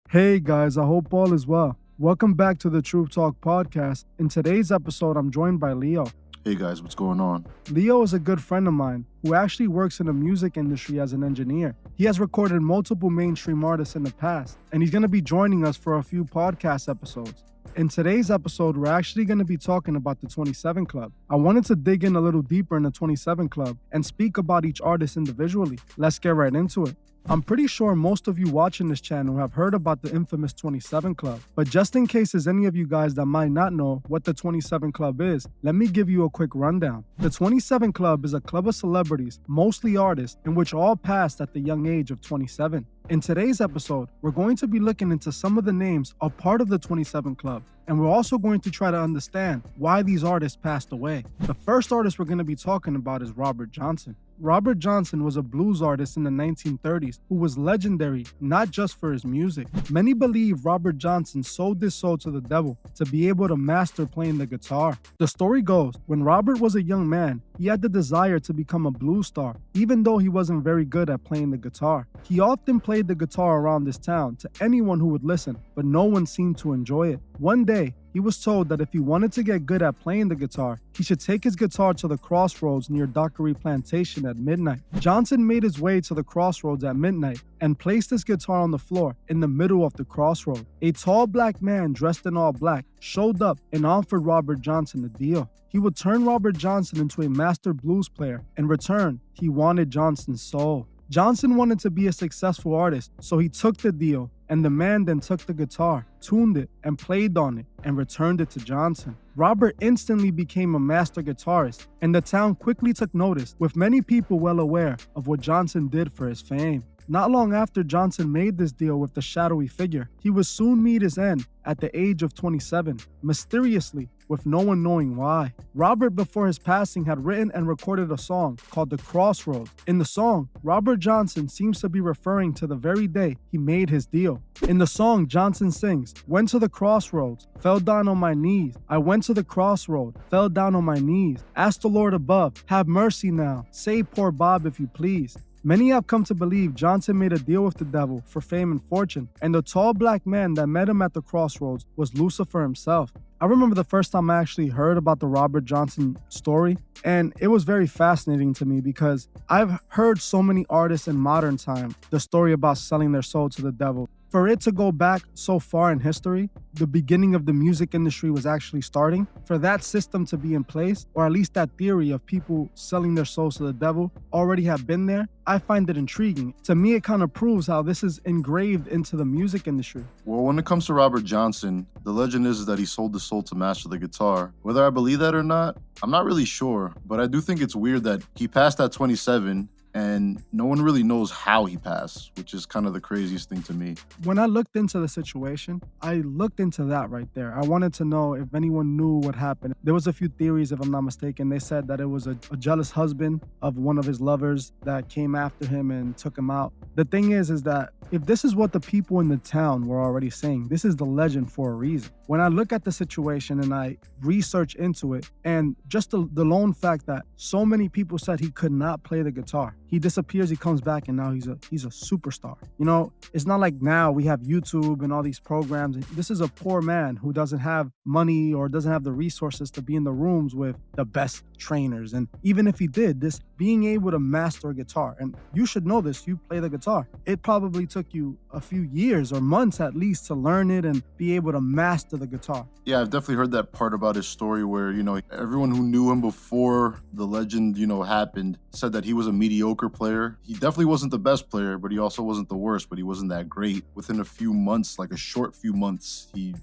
Hey guys, I hope all is well. Welcome back to the Truth Talk podcast. In today's episode, I'm joined by Leo. Hey guys, what's going on? Leo is a good friend of mine who actually works in the music industry as an engineer. He has recorded multiple mainstream artists in the past, and he's going to be joining us for a few podcast episodes. In today's episode, we're actually going to be talking about the 27 Club. I wanted to dig in a little deeper in the 27 Club and speak about each artist individually. Let's get right into it. I'm pretty sure most of you watching this channel have heard about the infamous 27 Club, but just in case there's any of you guys that might not know what the 27 Club is, let me give you a quick rundown. The 27 Club is a club of celebrities, mostly artists, in which all passed at the young age of 27. In today's episode, we're going to be looking into some of the names a part of the 27 Club, and we're also going to try to understand why these artists passed away. The first artist we're going to be talking about is Robert Jhonson. Robert Jhonson was a blues artist in the 1930s who was legendary not just for his music. Many believe Robert Jhonson sold his soul to the devil to be able to master playing the guitar. The story goes, when Robert was a young man, he had the desire to become a blues star, even though he wasn't very good at playing the guitar. He often played the guitar around this town to anyone who would listen, but no one seemed to enjoy it. One day, he was told that if he wanted to get good at playing the guitar, he should take his guitar to the crossroads near Dockery Plantation at midnight. Jhonson made his way to the crossroads at midnight and placed his guitar on the floor in the middle of the crossroad. A tall black man dressed in all black showed up and offered Robert Jhonson a deal. He would turn Robert Jhonson into a master blues player. In return, he wanted Jhonson's soul. Jhonson wanted to be a successful artist, so he took the deal, and the man then took the guitar, tuned it, and played on it, and returned it to Jhonson. Robert instantly became a master guitarist, and the town quickly took notice, with many people well aware of what Jhonson did for his fame. Not long after Jhonson made this deal with the shadowy figure, he would soon meet his end at the age of 27, mysteriously, with no one knowing why. Robert, before his passing, had written and recorded a song called The Crossroads. In the song, Robert Jhonson seems to be referring to the very day he made his deal. In the song, Jhonson sings, "Went to the crossroads, fell down on my knees. I went to the crossroad, fell down on my knees. Ask the Lord above, have mercy now. Save poor Bob if you please." Many have come to believe Jhonson made a deal with the devil for fame and fortune, and the tall black man that met him at the crossroads was Lucifer himself. I remember the first time I actually heard about the Robert Jhonson story, and it was very fascinating to me because I've heard so many artists in modern time, the story about selling their soul to the devil. For it to go back so far in history, the beginning of the music industry was actually starting. For that system to be in place, or at least that theory of people selling their souls to the devil already have been there, I find it intriguing. To me, it kind of proves how this is engraved into the music industry. Well, when it comes to Robert Jhonson, the legend is that he sold his soul to master the guitar. Whether I believe that or not, I'm not really sure, but I do think it's weird that he passed at 27 and no one really knows how he passed, which is kind of the craziest thing to me. When I looked into the situation, I looked into that right there. I wanted to know if anyone knew what happened. There was a few theories, if I'm not mistaken. They said that it was a jealous husband of one of his lovers that came after him and took him out. The thing is that if this is what the people in the town were already saying, this is the legend for a reason. When I look at the situation and I research into it, and just the lone fact that so many people said he could not play the guitar. He disappears, he comes back, and now he's a superstar. You know, it's not like now we have YouTube and all these programs. This is a poor man who doesn't have money or doesn't have the resources to be in the rooms with the best trainers. And even if he did, this being able to master a guitar, and you should know this, you play the guitar. It probably took you a few years or months at least to learn it and be able to master the guitar. Yeah, I've definitely heard that part about his story where, everyone who knew him before the legend, happened said that he was a mediocre player. He definitely wasn't the best player, but he also wasn't the worst, but he wasn't that great. Within a few months, like a short few months, he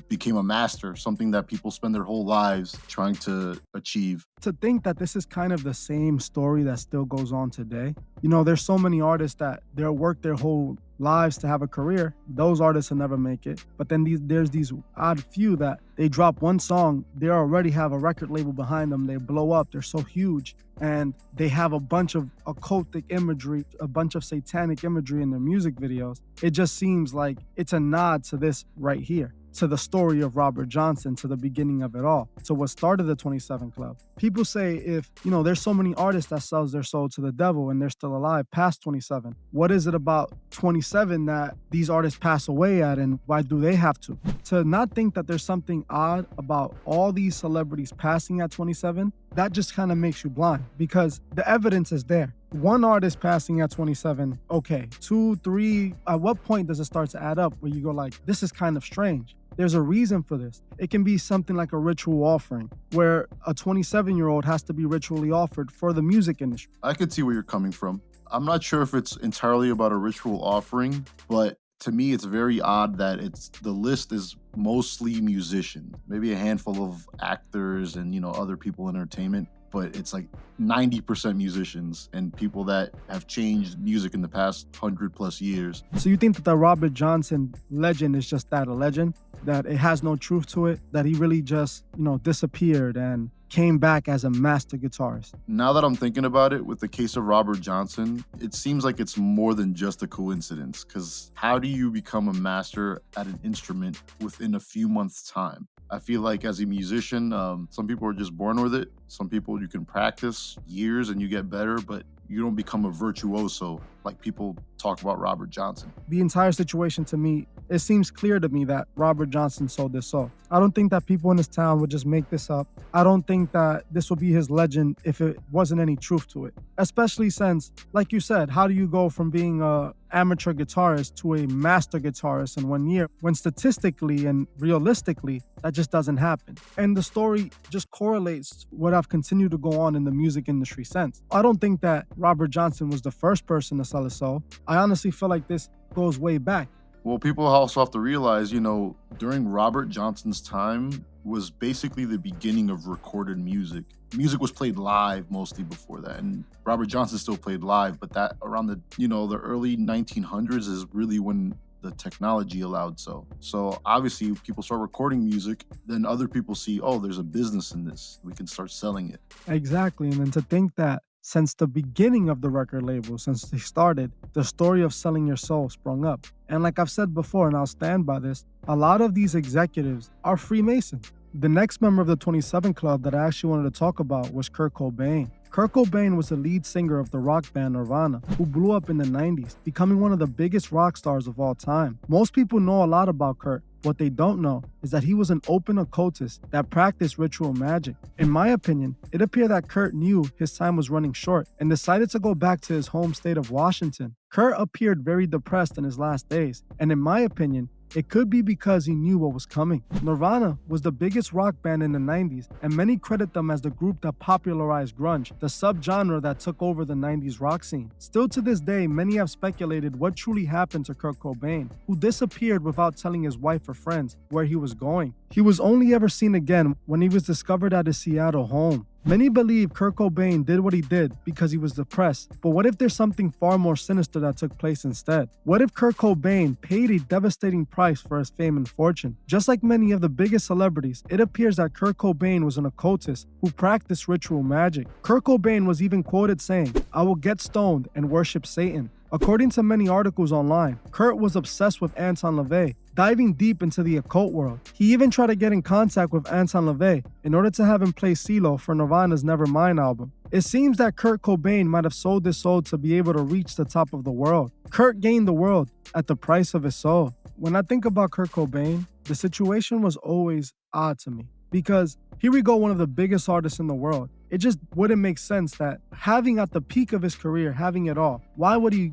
became a master, something that people spend their whole lives trying to achieve. To think that this is kind of the same story that still goes on today. There's so many artists that they'll work their whole lives to have a career. Those artists will never make it. But then there's these odd few that they drop one song, they already have a record label behind them, they blow up, they're so huge, and they have a bunch of occultic imagery, a bunch of satanic imagery in their music videos. It just seems like it's a nod to this right here. to the story of Robert Jhonson, to the beginning of it all, to what started the 27 Club. People say if, there's so many artists that sells their soul to the devil and they're still alive past 27, what is it about 27 that these artists pass away at, and why do they have to? To not think that there's something odd about all these celebrities passing at 27, that just kind of makes you blind, because the evidence is there. One artist passing at 27, okay. 2, 3, at what point does it start to add up where you go like, this is kind of strange? There's a reason for this. It can be something like a ritual offering, where a 27-year-old has to be ritually offered for the music industry. I could see where you're coming from. I'm not sure if it's entirely about a ritual offering, but to me, it's very odd that the list is mostly musicians, maybe a handful of actors and, other people in entertainment, but it's like 90% musicians and people that have changed music in the past 100+ years. So you think that the Robert Jhonson legend is just that, a legend? That it has no truth to it? That he really just, disappeared and came back as a master guitarist? Now that I'm thinking about it, with the case of Robert Jhonson, it seems like it's more than just a coincidence, because how do you become a master at an instrument within a few months' time? I feel like as a musician, some people are just born with it. Some people you can practice years and you get better, but you don't become a virtuoso like people talk about Robert Jhonson. The entire situation, to me, it seems clear to me that Robert Jhonson sold this soul. I don't think that people in this town would just make this up. I don't think that this would be his legend if it wasn't any truth to it. Especially since, like you said, how do you go from being a amateur guitarist to a master guitarist in 1 year, when statistically and realistically, that just doesn't happen? And the story just correlates what I've continued to go on in the music industry since. I don't think that Robert Jhonson was the first person to sell his soul. I honestly feel like this goes way back. Well, people also have to realize, during Robert Johnson's time was basically the beginning of recorded music. Music was played live mostly before that, and Robert Jhonson still played live, but that around the, the early 1900s is really when the technology allowed so. So obviously people start recording music, then other people see, oh, there's a business in this. We can start selling it. Exactly. And then to think that since the beginning of the record label, since they started, the story of selling your soul sprung up. And like I've said before, and I'll stand by this, a lot of these executives are Freemasons. The next member of the 27 Club that I actually wanted to talk about was Kurt Cobain. Kurt Cobain was the lead singer of the rock band Nirvana, who blew up in the 90s, becoming one of the biggest rock stars of all time. Most people know a lot about Kurt. What they don't know is that he was an open occultist that practiced ritual magic. In my opinion, it appeared that Kurt knew his time was running short and decided to go back to his home state of Washington. Kurt appeared very depressed in his last days, and in my opinion, it could be because he knew what was coming. Nirvana was the biggest rock band in the 90s, and many credit them as the group that popularized grunge, the subgenre that took over the 90s rock scene. Still to this day, many have speculated what truly happened to Kurt Cobain, who disappeared without telling his wife or friends where he was going. He was only ever seen again when he was discovered at his Seattle home. Many believe Kurt Cobain did what he did because he was depressed, but what if there's something far more sinister that took place instead? What if Kurt Cobain paid a devastating price for his fame and fortune? Just like many of the biggest celebrities, it appears that Kurt Cobain was an occultist who practiced ritual magic. Kurt Cobain was even quoted saying, "I will get stoned and worship Satan." According to many articles online, Kurt was obsessed with Anton LaVey, diving deep into the occult world. He even tried to get in contact with Anton LaVey in order to have him play CeeLo for Nirvana's Nevermind album. It seems that Kurt Cobain might have sold his soul to be able to reach the top of the world. Kurt gained the world at the price of his soul. When I think about Kurt Cobain, the situation was always odd to me. Because here we go, one of the biggest artists in the world. It just wouldn't make sense that having at the peak of his career, having it all, why would he,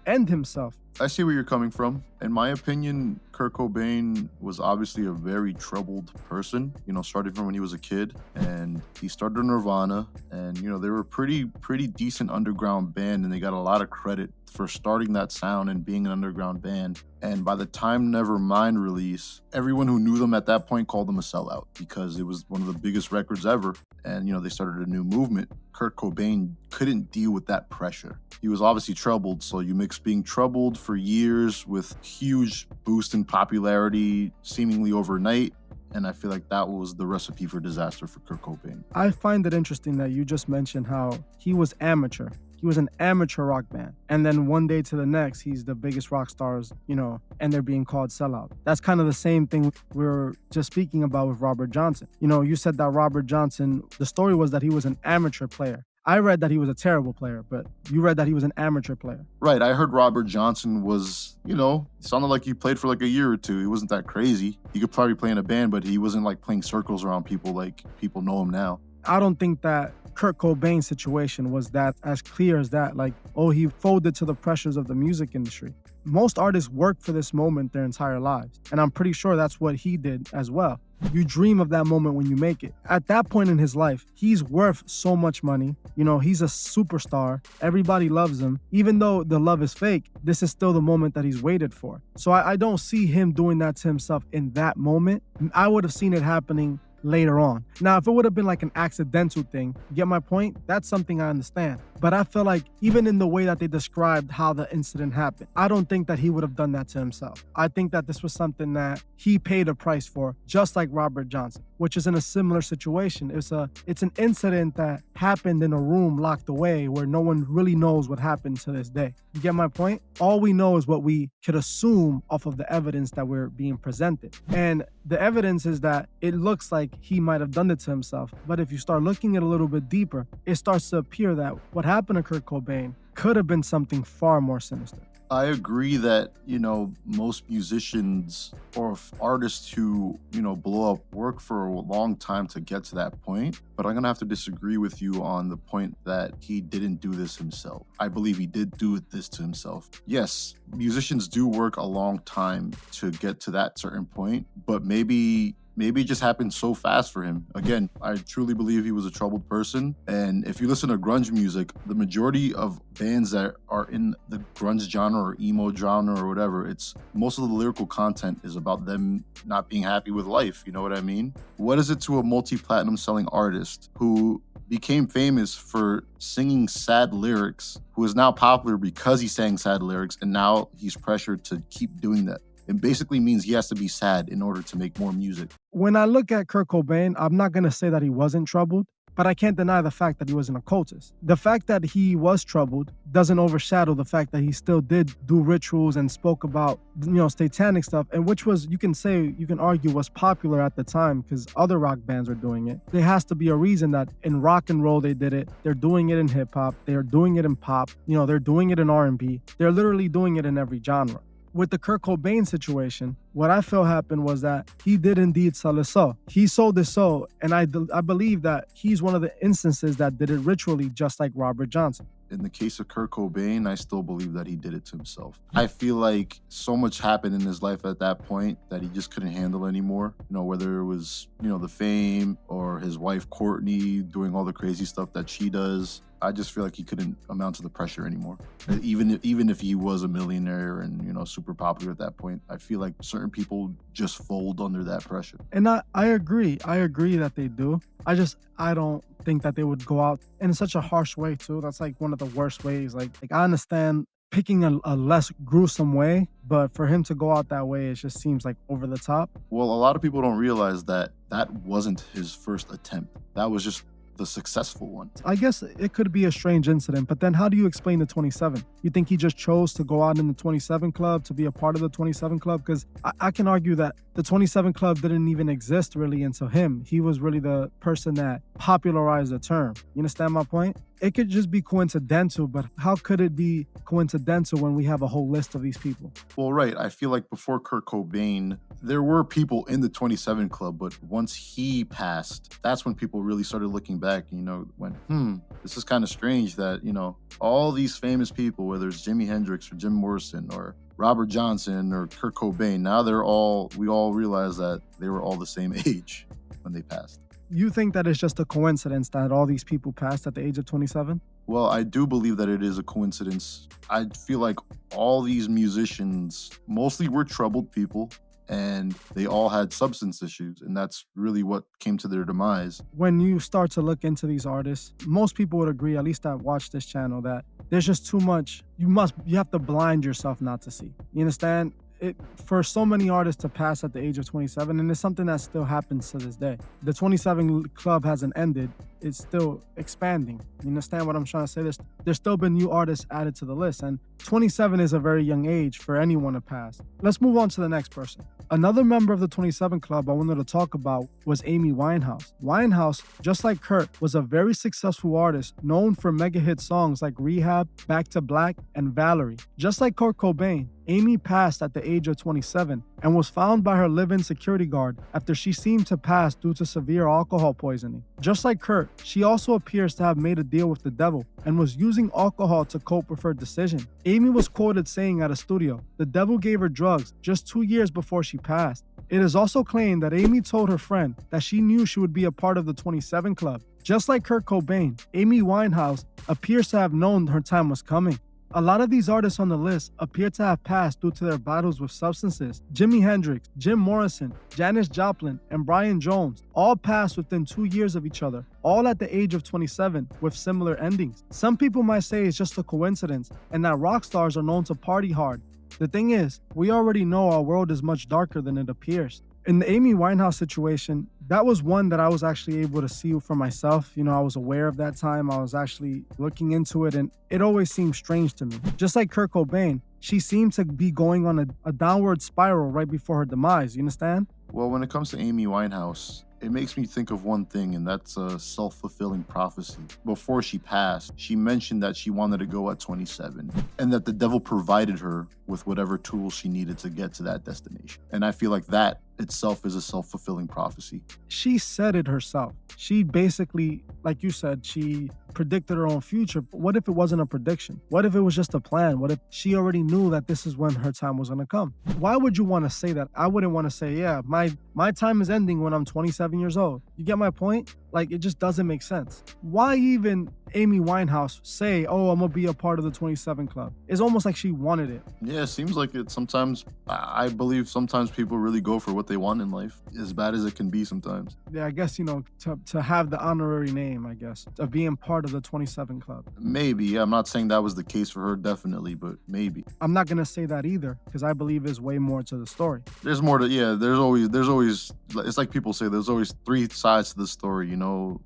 end himself? I see where you're coming from. In my opinion, Kurt Cobain was obviously a very troubled person, starting from when he was a kid. And he started Nirvana, and, they were a pretty decent underground band, and they got a lot of credit for starting that sound and being an underground band. And by the time Nevermind release, everyone who knew them at that point called them a sellout because it was one of the biggest records ever. And, they started a new movement. Kurt Cobain couldn't deal with that pressure. He was obviously troubled, so you mix being troubled for years with huge boost in popularity seemingly overnight, and I feel like that was the recipe for disaster for Kurt Cobain. I find it interesting that you just mentioned how he was amateur. He was an amateur rock band. And then one day to the next, he's the biggest rock stars, and they're being called sellout. That's kind of the same thing we were just speaking about with Robert Jhonson. You said that Robert Jhonson, the story was that he was an amateur player. I read that he was a terrible player, but you read that he was an amateur player. Right. I heard Robert Jhonson was, sounded like he played for like a year or two. He wasn't that crazy. He could probably play in a band, but he wasn't like playing circles around people like people know him now. I don't think that Kurt Cobain's situation was that as clear as that. Like, he folded to the pressures of the music industry. Most artists work for this moment their entire lives, and I'm pretty sure that's what he did as well. You dream of that moment when you make it. At that point in his life, he's worth so much money. He's a superstar. Everybody loves him. Even though the love is fake, this is still the moment that he's waited for. So I don't see him doing that to himself in that moment. I would have seen it happening later on. Now, if it would have been like an accidental thing, you get my point? That's something I understand. But I feel like even in the way that they described how the incident happened, I don't think that he would have done that to himself. I think that this was something that he paid a price for, just like Robert Jhonson, which is in a similar situation. It's an incident that happened in a room locked away where no one really knows what happened to this day. You get my point? All we know is what we could assume off of the evidence that we're being presented. And the evidence is that it looks like he might have done it to himself. But if you start looking at it a little bit deeper, it starts to appear that what happened to Kurt Cobain could have been something far more sinister. I agree that, most musicians or artists who, blow up work for a long time to get to that point. But I'm going to have to disagree with you on the point that he didn't do this himself. I believe he did do this to himself. Yes, musicians do work a long time to get to that certain point, but maybe it just happened so fast for him. Again, I truly believe he was a troubled person. And if you listen to grunge music, the majority of bands that are in the grunge genre or emo genre or whatever, it's most of the lyrical content is about them not being happy with life. You know what I mean? What is it to a multi-platinum selling artist who became famous for singing sad lyrics, who is now popular because he sang sad lyrics, and now he's pressured to keep doing that? It basically means he has to be sad in order to make more music. When I look at Kurt Cobain, I'm not going to say that he wasn't troubled, but I can't deny the fact that he was an occultist. The fact that he was troubled doesn't overshadow the fact that he still did do rituals and spoke about, satanic stuff, and which was, you can argue, was popular at the time because other rock bands were doing it. There has to be a reason that in rock and roll they did it. They're doing it in hip hop. They're doing it in pop. They're doing it in R&B. They're literally doing it in every genre. With the Kurt Cobain situation, what I feel happened was that he did indeed sell his soul. He sold his soul, and I believe that he's one of the instances that did it ritually, just like Robert Jhonson. In the case of Kurt Cobain, I still believe that he did it to himself. I feel like so much happened in his life at that point that he just couldn't handle anymore. Whether it was, the fame or his wife, Courtney, doing all the crazy stuff that she does. I just feel like he couldn't amount to the pressure anymore. Even if he was a millionaire and, super popular at that point, I feel like certain people just fold under that pressure. And I agree. I agree that they do. I don't think that they would go out in such a harsh way too. That's like one of the worst ways. Like I understand picking a less gruesome way, but for him to go out that way, it just seems like over the top. Well, a lot of people don't realize that wasn't his first attempt. That was just the successful one. I guess it could be a strange incident, but then how do you explain the 27? You think he just chose to go out in the 27 club to be a part of the 27 club? Because I can argue that the 27 club didn't even exist really until him. He was really the person that popularized the term. You understand my point? It could just be coincidental, but how could it be coincidental when we have a whole list of these people? Well, right. I feel like before Kurt Cobain, there were people in the 27 club, but once he passed, that's when people really started looking back, went, this is kind of strange that, all these famous people, whether it's Jimi Hendrix or Jim Morrison or Robert Jhonson or Kurt Cobain, now we all realize that they were all the same age when they passed. You think that it's just a coincidence that all these people passed at the age of 27? Well, I do believe that it is a coincidence. I feel like all these musicians mostly were troubled people, and they all had substance issues, and that's really what came to their demise. When you start to look into these artists, most people would agree, at least that watch this channel, that there's just too much. You have to blind yourself not to see. You understand? For so many artists to pass at the age of 27, and it's something that still happens to this day. The 27 club hasn't ended. is still expanding. You understand what I'm trying to say? There's still been new artists added to the list, and 27 is a very young age for anyone to pass. Let's move on to the next person. Another member of the 27 Club I wanted to talk about was Amy Winehouse. Winehouse, just like Kurt, was a very successful artist known for mega hit songs like Rehab, Back to Black, and Valerie. Just like Kurt Cobain, Amy passed at the age of 27 and was found by her live-in security guard after she seemed to pass due to severe alcohol poisoning. Just like Kurt, she also appears to have made a deal with the devil and was using alcohol to cope with her decision. Amy was quoted saying at a studio, "The devil gave her drugs just 2 years before she passed." It is also claimed that Amy told her friend that she knew she would be a part of the 27 Club. Just like Kurt Cobain, Amy Winehouse appears to have known her time was coming. A lot of these artists on the list appear to have passed due to their battles with substances. Jimi Hendrix, Jim Morrison, Janis Joplin, and Brian Jones all passed within 2 years of each other, all at the age of 27 with similar endings. Some people might say it's just a coincidence and that rock stars are known to party hard. The thing is, we already know our world is much darker than it appears. In the Amy Winehouse situation, that was one that I was actually able to see for myself. You know, I was aware of that time. I was actually looking into it, and it always seemed strange to me. Just like Kurt Cobain, she seemed to be going on a downward spiral right before her demise. You understand? Well, when it comes to Amy Winehouse, it makes me think of one thing, and that's a self-fulfilling prophecy. Before she passed, she mentioned that she wanted to go at 27 and that the devil provided her with whatever tools she needed to get to that destination. And I feel like that itself is a self-fulfilling prophecy. She said it herself. She basically, like you said, she predicted her own future. But what if it wasn't a prediction? What if it was just a plan? What if she already knew that this is when her time was going to come? Why would you want to say that? I wouldn't want to say, yeah, my time is ending when I'm 27 years old. You get my point? Like, it just doesn't make sense. Why even Amy Winehouse say, "Oh, I'm gonna be a part of the 27 Club"? It's almost like she wanted it. Yeah, it seems like it sometimes. I believe sometimes people really go for what they want in life, as bad as it can be sometimes. Yeah, I guess, to have the honorary name, I guess, of being part of the 27 Club. Maybe. I'm not saying that was the case for her, definitely, but maybe. I'm not gonna say that either, because I believe there's way more to the story. There's more to, yeah, there's always, it's like people say, there's always three sides to the story,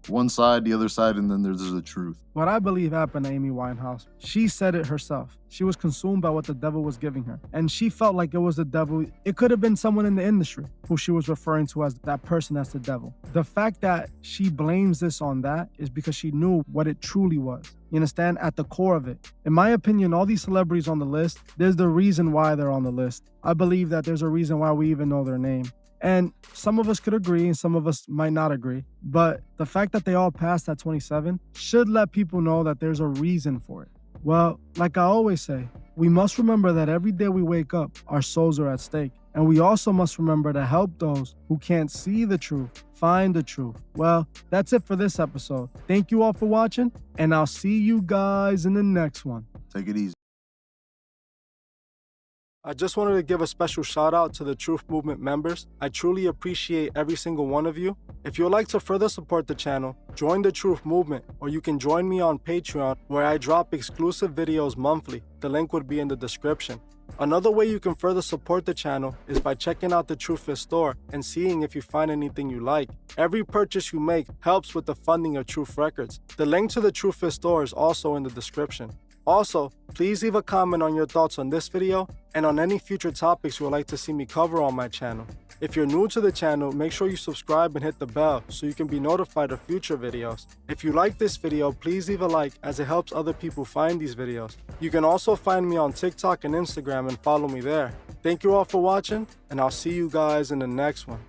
one side, the other side, and then there's the truth. What I believe happened to Amy Winehouse, she said it herself. She was consumed by what the devil was giving her, and she felt like it was the devil. It could have been someone in the industry who she was referring to as that person as the devil. The fact that she blames this on that is because she knew what it truly was. You understand? At the core of it. In my opinion, all these celebrities on the list, there's the reason why they're on the list. I believe that there's a reason why we even know their name. And some of us could agree and some of us might not agree. But the fact that they all passed at 27 should let people know that there's a reason for it. Well, like I always say, we must remember that every day we wake up, our souls are at stake. And we also must remember to help those who can't see the truth, find the truth. Well, that's it for this episode. Thank you all for watching, and I'll see you guys in the next one. Take it easy. I just wanted to give a special shout out to the Truth Movement members. I truly appreciate every single one of you. If you'd like to further support the channel, join the Truth Movement, or you can join me on Patreon, where I drop exclusive videos monthly. The link would be in the description. Another way you can further support the channel is by checking out the Truthfist store and seeing if you find anything you like. Every purchase you make helps with the funding of Truth Records. The link to the Truthfist store is also in the description. Also, please leave a comment on your thoughts on this video and on any future topics you would like to see me cover on my channel. If you're new to the channel, make sure you subscribe and hit the bell so you can be notified of future videos. If you like this video, please leave a like as it helps other people find these videos. You can also find me on TikTok and Instagram and follow me there. Thank you all for watching, and I'll see you guys in the next one.